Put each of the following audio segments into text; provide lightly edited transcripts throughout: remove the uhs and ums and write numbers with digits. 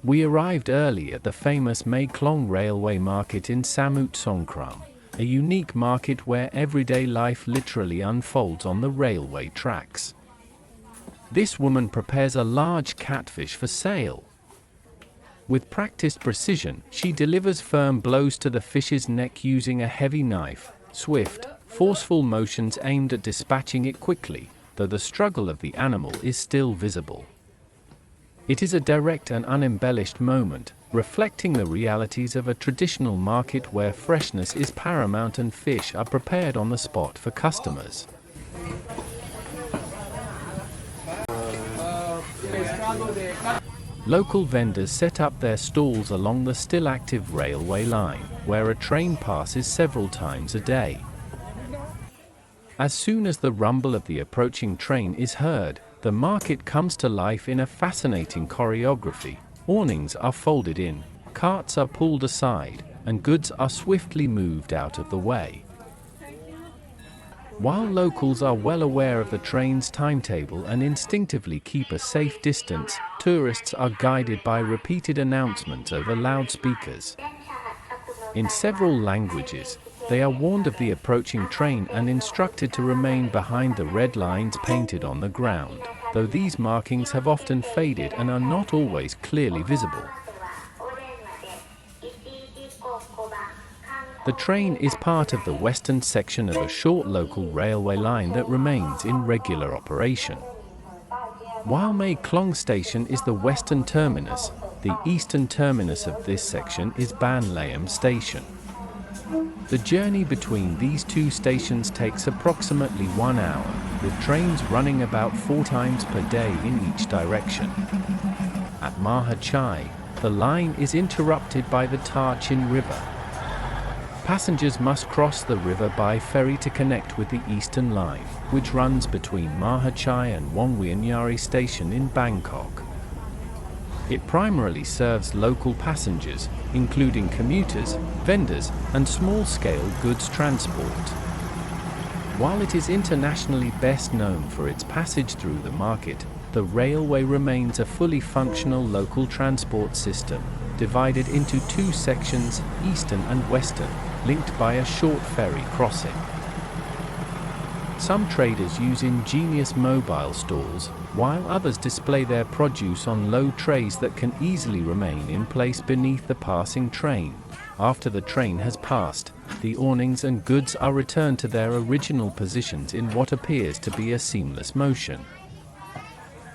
We arrived early at the famous Klong Railway Market in Samut Songkram, a unique market where everyday life literally unfolds on the railway tracks. This woman prepares a large catfish for sale. With practiced precision, she delivers firm blows to the fish's neck using a heavy knife, swift, forceful motions aimed at dispatching it quickly, though the struggle of the animal is still visible. It is a direct and unembellished moment, reflecting the realities of a traditional market where freshness is paramount and fish are prepared on the spot for customers. Local vendors set up their stalls along the still active railway line, where a train passes several times a day. As soon as the rumble of the approaching train is heard, the market comes to life in a fascinating choreography. Awnings are folded in, carts are pulled aside, and goods are swiftly moved out of the way. While locals are well aware of the train's timetable and instinctively keep a safe distance, tourists are guided by repeated announcements over loudspeakers. In several languages, they are warned of the approaching train and instructed to remain behind the red lines painted on the ground, though these markings have often faded and are not always clearly visible. The train is part of the western section of a short local railway line that remains in regular operation. While Klong Station is the western terminus, the eastern terminus of this section is Ban Layam Station. The journey between these two stations takes approximately 1 hour, with trains running about 4 times per day in each direction. At Maha Chai, the line is interrupted by the Tarchin River. Passengers must cross the river by ferry to connect with the Eastern Line, which runs between Maha Chai and Wongwianyari Station in Bangkok. It primarily serves local passengers, including commuters, vendors, and small-scale goods transport. While it is internationally best known for its passage through the market, the railway remains a fully functional local transport system, divided into 2 sections, eastern and western, linked by a short ferry crossing. Some traders use ingenious mobile stalls, while others display their produce on low trays that can easily remain in place beneath the passing train. After the train has passed, the awnings and goods are returned to their original positions in what appears to be a seamless motion.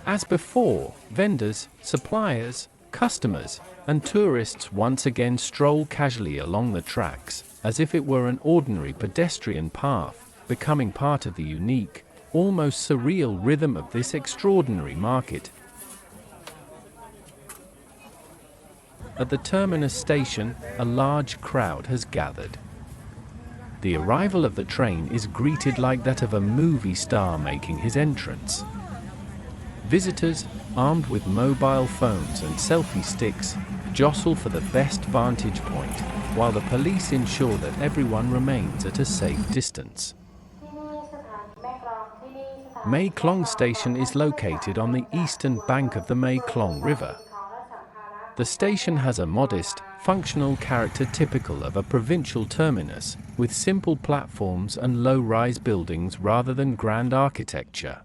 As before, vendors, suppliers, customers, and tourists once again stroll casually along the tracks, as if it were an ordinary pedestrian path, becoming part of the unique, almost surreal rhythm of this extraordinary market. At the terminus station, a large crowd has gathered. The arrival of the train is greeted like that of a movie star making his entrance. Visitors, armed with mobile phones and selfie sticks, jostle for the best vantage point, while the police ensure that everyone remains at a safe distance. Klong Station is located on the eastern bank of the Klong River. The station has a modest, functional character typical of a provincial terminus, with simple platforms and low-rise buildings rather than grand architecture.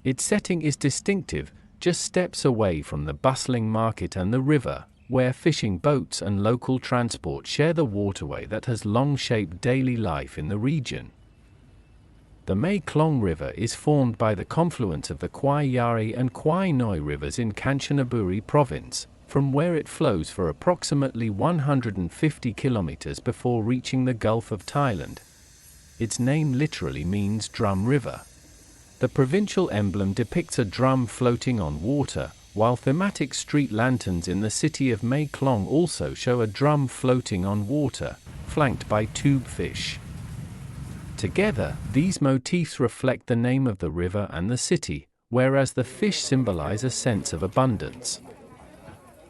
Its setting is distinctive, just steps away from the bustling market and the river, where fishing boats and local transport share the waterway that has long shaped daily life in the region. The Klong River is formed by the confluence of the Kwai Yari and Kwai Noi rivers in Kanchanaburi province, from where it flows for approximately 150 kilometers before reaching the Gulf of Thailand. Its name literally means drum river. The provincial emblem depicts a drum floating on water, while thematic street lanterns in the city of Klong also show a drum floating on water, flanked by tube fish. Together, these motifs reflect the name of the river and the city, whereas the fish symbolize a sense of abundance.